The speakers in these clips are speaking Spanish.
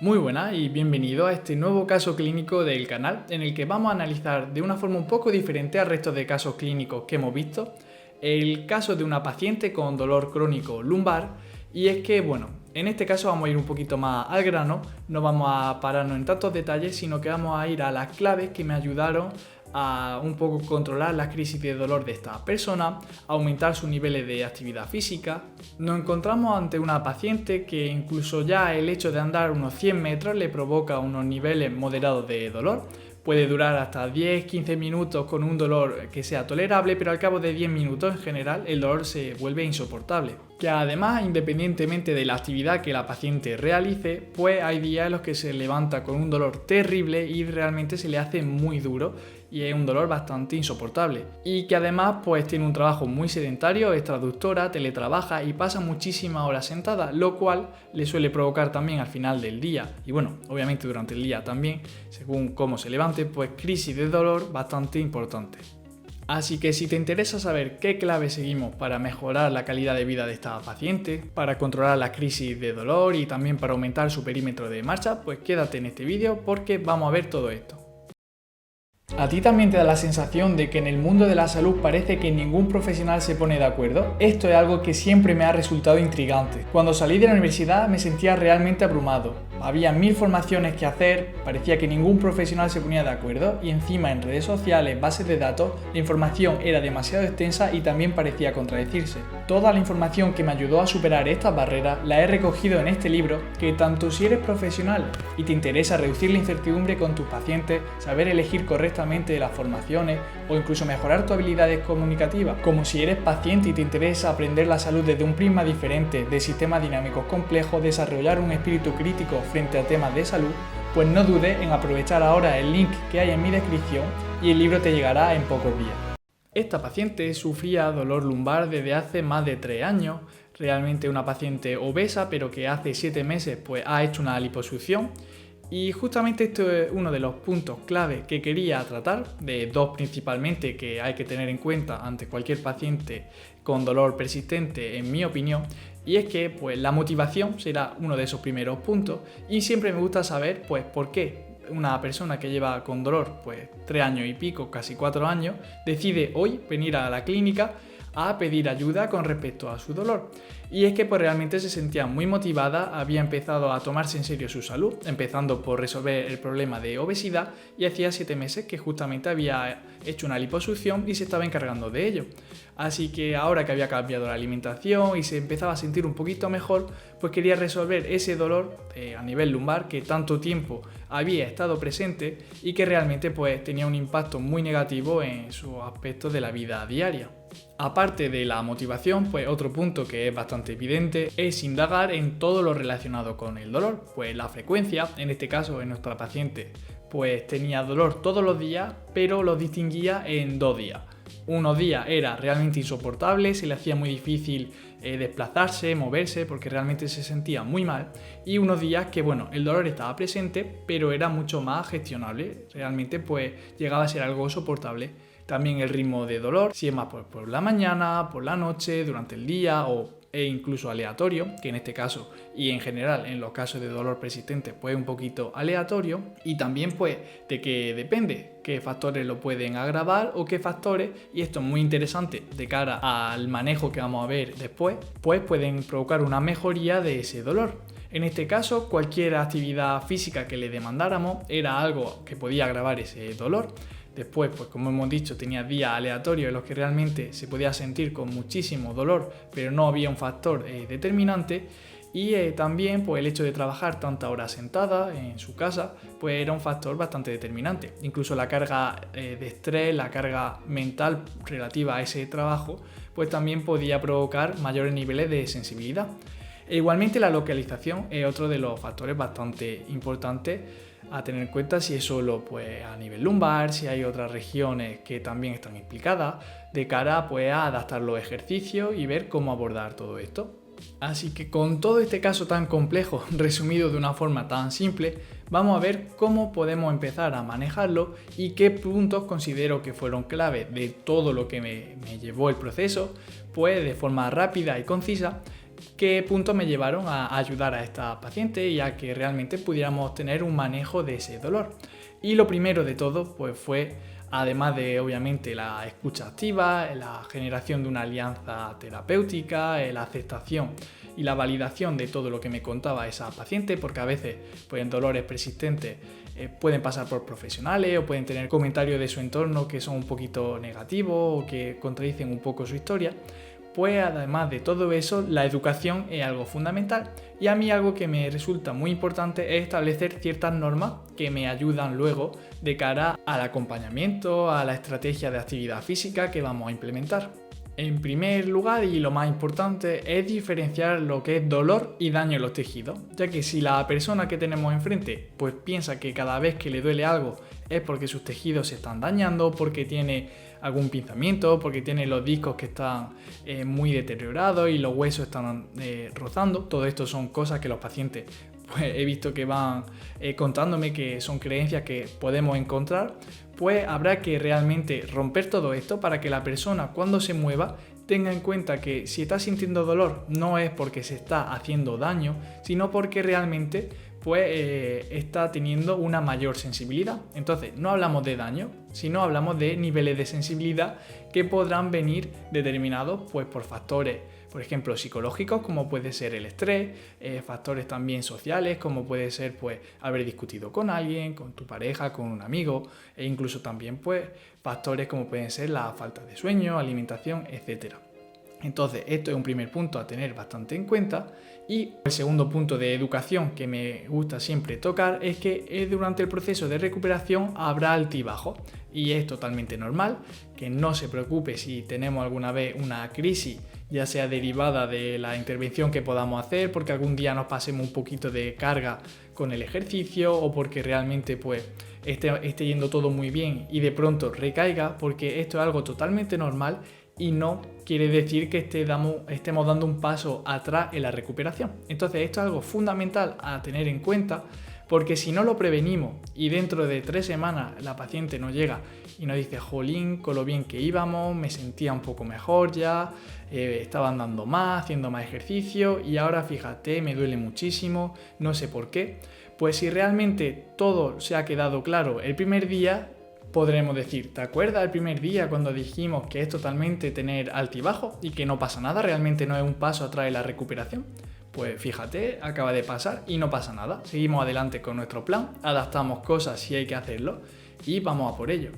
Muy buenas y bienvenido a este nuevo caso clínico del canal en el que vamos a analizar de una forma un poco diferente al resto de casos clínicos que hemos visto el caso de una paciente con dolor crónico lumbar. Y es que, bueno, en este caso vamos a ir un poquito más al grano, no vamos a pararnos en tantos detalles, sino que vamos a ir a las claves que me ayudaron a un poco controlar las crisis de dolor de esta persona, aumentar sus niveles de actividad física. Nos encontramos ante una paciente que incluso ya el hecho de andar unos 100 metros le provoca unos niveles moderados de dolor. Puede durar hasta 10-15 minutos con un dolor que sea tolerable, pero al cabo de 10 minutos en general el dolor se vuelve insoportable. Que además, independientemente de la actividad que la paciente realice, pues hay días en los que se levanta con un dolor terrible y realmente se le hace muy duro y es un dolor bastante insoportable. Y que además pues tiene un trabajo muy sedentario, es traductora, teletrabaja y pasa muchísimas horas sentada, lo cual le suele provocar también al final del día, y bueno, obviamente durante el día también, según cómo se levante, pues crisis de dolor bastante importante. Así que si te interesa saber qué clave seguimos para mejorar la calidad de vida de esta paciente, para controlar la crisis de dolor y también para aumentar su perímetro de marcha, pues quédate en este vídeo porque vamos a ver todo esto. ¿A ti también te da la sensación de que en el mundo de la salud parece que ningún profesional se pone de acuerdo? Esto es algo que siempre me ha resultado intrigante. Cuando salí de la universidad me sentía realmente abrumado. Había 1000 formaciones que hacer, parecía que ningún profesional se ponía de acuerdo y encima en redes sociales, bases de datos, la información era demasiado extensa y también parecía contradecirse. Toda la información que me ayudó a superar estas barreras la he recogido en este libro que tanto si eres profesional y te interesa reducir la incertidumbre con tus pacientes, saber elegir correctamente las formaciones o incluso mejorar tus habilidades comunicativas, como si eres paciente y te interesa aprender la salud desde un prisma diferente de sistemas dinámicos complejos, desarrollar un espíritu crítico frente a temas de salud, pues no dudes en aprovechar ahora el link que hay en mi descripción y el libro te llegará en pocos días. Esta paciente sufría dolor lumbar desde hace más de 3 años, realmente una paciente obesa pero que hace 7 meses pues ha hecho una liposucción. Y justamente esto es uno de los puntos clave que quería tratar, de dos principalmente que hay que tener en cuenta ante cualquier paciente con dolor persistente, en mi opinión, y es que pues, la motivación será uno de esos primeros puntos y siempre me gusta saber pues, por qué una persona que lleva con dolor pues 3 años y pico, casi 4 años, decide hoy venir a la clínica a pedir ayuda con respecto a su dolor. Y es que pues realmente se sentía muy motivada, había empezado a tomarse en serio su salud, empezando por resolver el problema de obesidad y hacía 7 meses que justamente había hecho una liposucción y se estaba encargando de ello. Así que ahora que había cambiado la alimentación y se empezaba a sentir un poquito mejor, pues quería resolver ese dolor a nivel lumbar que tanto tiempo había estado presente y que realmente pues tenía un impacto muy negativo en sus aspectos de la vida diaria. Aparte de la motivación, pues otro punto que es bastante evidente es indagar en todo lo relacionado con el dolor, pues la frecuencia, en este caso en nuestra paciente, pues tenía dolor todos los días, pero lo distinguía en 2 días. Unos días era realmente insoportable, se le hacía muy difícil desplazarse, moverse, porque realmente se sentía muy mal, y unos días que bueno, el dolor estaba presente, pero era mucho más gestionable, realmente pues llegaba a ser algo soportable. También el ritmo de dolor, si es más por la mañana, por la noche, durante el día e incluso aleatorio, que en este caso y en general en los casos de dolor persistente pues un poquito aleatorio, y también pues de que depende qué factores lo pueden agravar o qué factores, y esto es muy interesante de cara al manejo que vamos a ver después, pues pueden provocar una mejoría de ese dolor. En este caso, cualquier actividad física que le demandáramos era algo que podía agravar ese dolor. Después, pues como hemos dicho, tenía días aleatorios en los que realmente se podía sentir con muchísimo dolor, pero no había un factor determinante. Y también pues, el hecho de trabajar tantas horas sentada en su casa pues, era un factor bastante determinante. Incluso la carga de estrés, la carga mental relativa a ese trabajo, pues también podía provocar mayores niveles de sensibilidad. E igualmente la localización es otro de los factores bastante importantes a tener en cuenta, si es solo pues, a nivel lumbar, si hay otras regiones que también están implicadas, de cara pues, a adaptar los ejercicios y ver cómo abordar todo esto. Así que con todo este caso tan complejo, resumido de una forma tan simple, vamos a ver cómo podemos empezar a manejarlo y qué puntos considero que fueron clave de todo lo que me llevó el proceso, pues de forma rápida y concisa, qué puntos me llevaron a ayudar a esta paciente y a que realmente pudiéramos tener un manejo de ese dolor. Y lo primero de todo pues fue, además de obviamente la escucha activa, la generación de una alianza terapéutica, la aceptación y la validación de todo lo que me contaba esa paciente, porque a veces pues, dolores persistentes pueden pasar por profesionales o pueden tener comentarios de su entorno que son un poquito negativos o que contradicen un poco su historia. Pues además de todo eso, la educación es algo fundamental y a mí algo que me resulta muy importante es establecer ciertas normas que me ayudan luego de cara al acompañamiento, a la estrategia de actividad física que vamos a implementar. En primer lugar, y lo más importante, es diferenciar lo que es dolor y daño en los tejidos, ya que si la persona que tenemos enfrente pues piensa que cada vez que le duele algo es porque sus tejidos se están dañando, porque tiene algún pinzamiento, porque tiene los discos que están muy deteriorados y los huesos están rozando, todo esto son cosas que los pacientes pues he visto que van contándome que son creencias que podemos encontrar, pues habrá que realmente romper todo esto para que la persona cuando se mueva tenga en cuenta que si está sintiendo dolor no es porque se está haciendo daño, sino porque realmente pues está teniendo una mayor sensibilidad. Entonces no hablamos de daño, sino hablamos de niveles de sensibilidad que podrán venir determinados pues, por factores, por ejemplo, psicológicos, como puede ser el estrés, factores también sociales, como puede ser pues, haber discutido con alguien, con tu pareja, con un amigo, e incluso también pues, factores como pueden ser la falta de sueño, alimentación, etc. Entonces, esto es un primer punto a tener bastante en cuenta. Y el segundo punto de educación que me gusta siempre tocar es que durante el proceso de recuperación habrá altibajos y es totalmente normal, que no se preocupe si tenemos alguna vez una crisis, ya sea derivada de la intervención que podamos hacer, porque algún día nos pasemos un poquito de carga con el ejercicio o porque realmente pues esté yendo todo muy bien y de pronto recaiga, porque esto es algo totalmente normal y no quiere decir que estemos dando un paso atrás en la recuperación. Entonces esto es algo fundamental a tener en cuenta, porque si no lo prevenimos y dentro de 3 semanas la paciente nos llega y nos dice: jolín, con lo bien que íbamos, me sentía un poco mejor ya, estaba andando más, haciendo más ejercicio y ahora fíjate, me duele muchísimo, no sé por qué. Pues si realmente todo se ha quedado claro el primer día, podremos decir: ¿te acuerdas el primer día cuando dijimos que es totalmente tener altibajo y que no pasa nada, realmente no es un paso atrás en la recuperación? Pues fíjate, acaba de pasar y no pasa nada. Seguimos adelante con nuestro plan, adaptamos cosas si hay que hacerlo y vamos a por ello.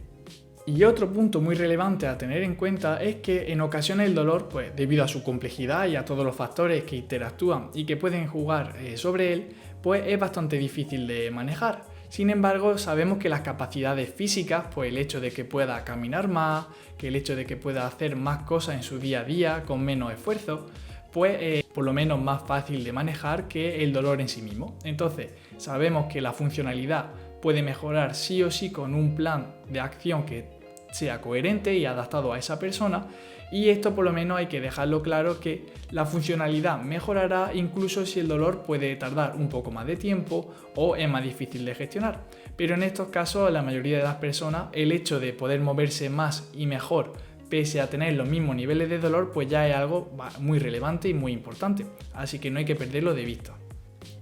Y otro punto muy relevante a tener en cuenta es que en ocasiones el dolor, pues debido a su complejidad y a todos los factores que interactúan y que pueden jugar sobre él, pues es bastante difícil de manejar. Sin embargo, sabemos que las capacidades físicas, pues el hecho de que pueda caminar más, que el hecho de que pueda hacer más cosas en su día a día con menos esfuerzo, pues por lo menos más fácil de manejar que el dolor en sí mismo. Entonces, sabemos que la funcionalidad puede mejorar sí o sí con un plan de acción que sea coherente y adaptado a esa persona, y esto por lo menos hay que dejarlo claro, que la funcionalidad mejorará incluso si el dolor puede tardar un poco más de tiempo o es más difícil de gestionar. Pero en estos casos, la mayoría de las personas, el hecho de poder moverse más y mejor pese a tener los mismos niveles de dolor, pues ya es algo muy relevante y muy importante, así que no hay que perderlo de vista.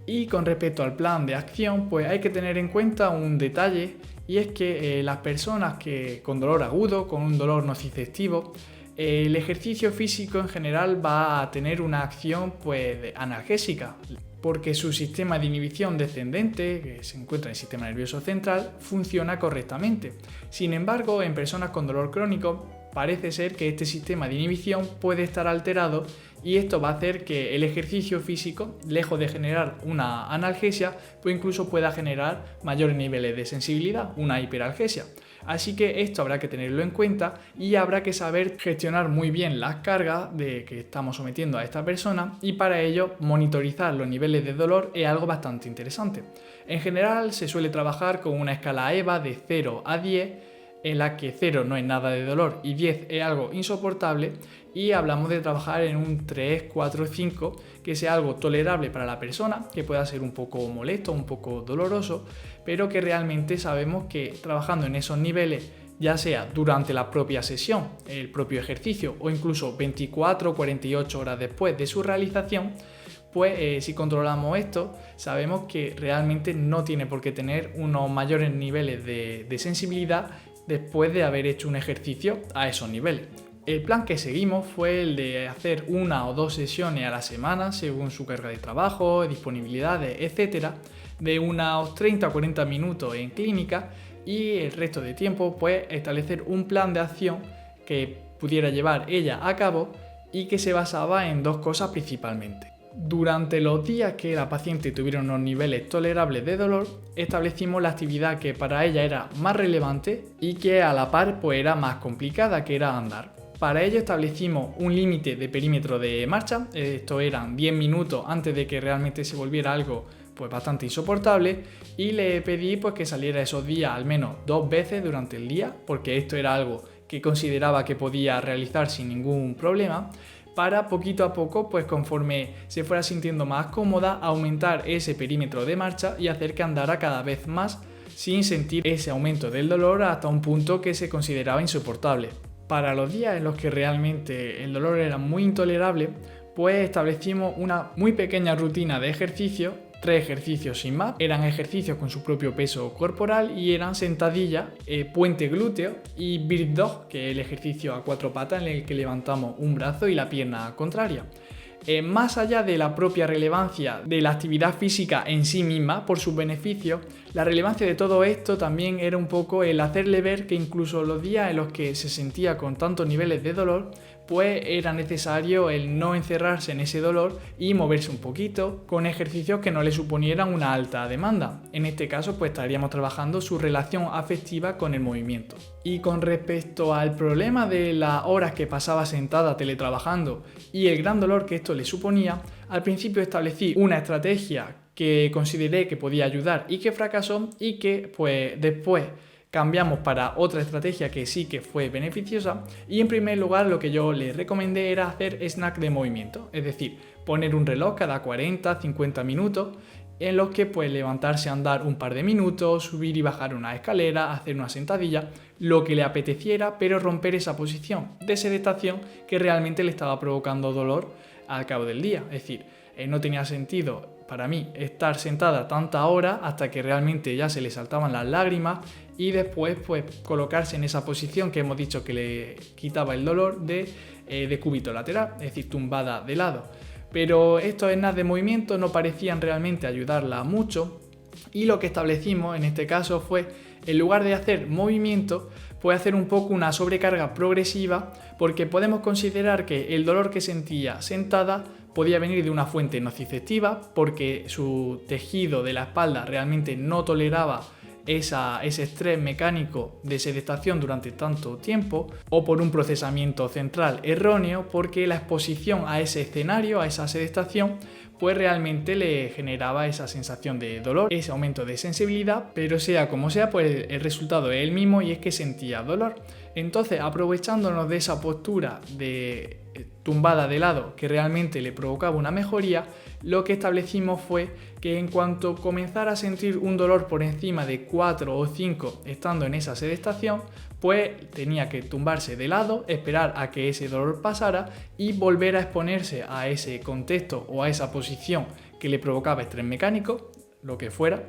Y con respecto al plan de acción, pues hay que tener en cuenta un detalle, y es que las personas que con dolor agudo, con un dolor nociceptivo, el ejercicio físico en general va a tener una acción pues analgésica, porque su sistema de inhibición descendente, que se encuentra en el sistema nervioso central, funciona correctamente. Sin embargo, en personas con dolor crónico, parece ser que este sistema de inhibición puede estar alterado, y esto va a hacer que el ejercicio físico, lejos de generar una analgesia, pues incluso pueda generar mayores niveles de sensibilidad, una hiperalgesia. Así que esto habrá que tenerlo en cuenta y habrá que saber gestionar muy bien las cargas de que estamos sometiendo a esta persona, y para ello monitorizar los niveles de dolor es algo bastante interesante. En general se suele trabajar con una escala EVA de 0 a 10, en la que 0 no es nada de dolor y 10 es algo insoportable, y hablamos de trabajar en un 3, 4, 5, que sea algo tolerable para la persona, que pueda ser un poco molesto, un poco doloroso, pero que realmente sabemos que trabajando en esos niveles ya sea durante la propia sesión, el propio ejercicio o incluso 24 o 48 horas después de su realización, pues si controlamos esto, sabemos que realmente no tiene por qué tener unos mayores niveles de sensibilidad después de haber hecho un ejercicio a esos niveles. El plan que seguimos fue el de hacer 1 o 2 sesiones a la semana según su carga de trabajo, disponibilidades, etc., de unos 30 o 40 minutos en clínica y el resto de tiempo pues establecer un plan de acción que pudiera llevar ella a cabo y que se basaba en 2 cosas principalmente. Durante los días que la paciente tuviera unos niveles tolerables de dolor, establecimos la actividad que para ella era más relevante y que a la par pues era más complicada, que era andar. Para ello establecimos un límite de perímetro de marcha, esto eran 10 minutos antes de que realmente se volviera algo pues bastante insoportable, y le pedí pues que saliera esos días al menos 2 veces durante el día, porque esto era algo que consideraba que podía realizar sin ningún problema, para poquito a poco, pues conforme se fuera sintiendo más cómoda, aumentar ese perímetro de marcha y hacer que andara cada vez más sin sentir ese aumento del dolor hasta un punto que se consideraba insoportable. Para los días en los que realmente el dolor era muy intolerable, pues establecimos una muy pequeña rutina de ejercicio, 3 ejercicios sin más. Eran ejercicios con su propio peso corporal y eran sentadillas, puente glúteo y bird dog, que es el ejercicio a 4 patas en el que levantamos un brazo y la pierna contraria. Más allá de la propia relevancia de la actividad física en sí misma por sus beneficios, la relevancia de todo esto también era un poco el hacerle ver que incluso los días en los que se sentía con tantos niveles de dolor, pues era necesario el no encerrarse en ese dolor y moverse un poquito con ejercicios que no le suponieran una alta demanda. En este caso pues estaríamos trabajando su relación afectiva con el movimiento. Y con respecto al problema de las horas que pasaba sentada teletrabajando y el gran dolor que esto le suponía, al principio establecí una estrategia que consideré que podía ayudar y que fracasó, y que pues después cambiamos para otra estrategia que sí que fue beneficiosa. Y en primer lugar lo que yo le recomendé era hacer snack de movimiento, es decir, poner un reloj cada 40-50 minutos en los que pues levantarse a andar un par de minutos, subir y bajar una escalera, hacer una sentadilla, lo que le apeteciera, pero romper esa posición de sedestación que realmente le estaba provocando dolor al cabo del día. Es decir, no tenía sentido para mí estar sentada tanta hora hasta que realmente ya se le saltaban las lágrimas y después pues colocarse en esa posición que hemos dicho que le quitaba el dolor de decúbito lateral, es decir, tumbada de lado. Pero estos snacks de movimiento no parecían realmente ayudarla mucho, y lo que establecimos en este caso fue, en lugar de hacer movimiento, pues hacer un poco una sobrecarga progresiva, porque podemos considerar que el dolor que sentía sentada podía venir de una fuente nociceptiva, porque su tejido de la espalda realmente no toleraba ese estrés mecánico de sedestación durante tanto tiempo, o por un procesamiento central erróneo, porque la exposición a ese escenario, a esa sedestación, pues realmente le generaba esa sensación de dolor, ese aumento de sensibilidad, pero sea como sea, pues el resultado es el mismo, y es que sentía dolor. Entonces, aprovechándonos de esa postura de tumbada de lado que realmente le provocaba una mejoría, lo que establecimos fue que en cuanto comenzara a sentir un dolor por encima de 4 o 5 estando en esa sedestación, pues tenía que tumbarse de lado, esperar a que ese dolor pasara y volver a exponerse a ese contexto o a esa posición que le provocaba estrés mecánico, lo que fuera,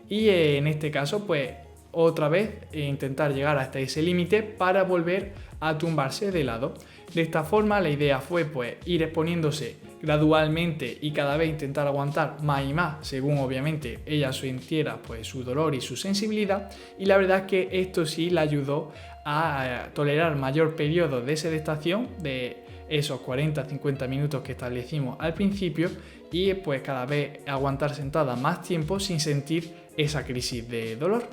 y en este caso pues otra vez intentar llegar hasta ese límite para volver a tumbarse de lado. De esta forma la idea fue pues ir exponiéndose gradualmente y cada vez intentar aguantar más y más según obviamente ella sintiera pues su dolor y su sensibilidad, y la verdad es que esto sí la ayudó a tolerar mayor periodo de sedestación de esos 40-50 minutos que establecimos al principio, y pues cada vez aguantar sentada más tiempo sin sentir esa crisis de dolor.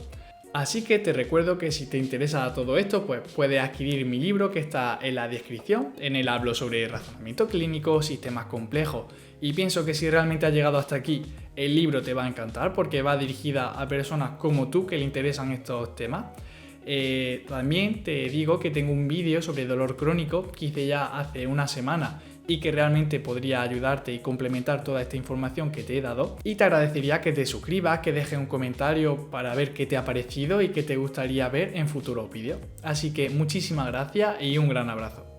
Así que te recuerdo que si te interesa todo esto, pues puedes adquirir mi libro que está en la descripción. En él hablo sobre razonamiento clínico, sistemas complejos, y pienso que si realmente has llegado hasta aquí, el libro te va a encantar porque va dirigida a personas como tú que le interesan estos temas. También te digo que tengo un vídeo sobre dolor crónico que hice ya hace una semana y que realmente podría ayudarte y complementar toda esta información que te he dado. Y te agradecería que te suscribas, que dejes un comentario para ver qué te ha parecido y qué te gustaría ver en futuros vídeos. Así que muchísimas gracias y un gran abrazo.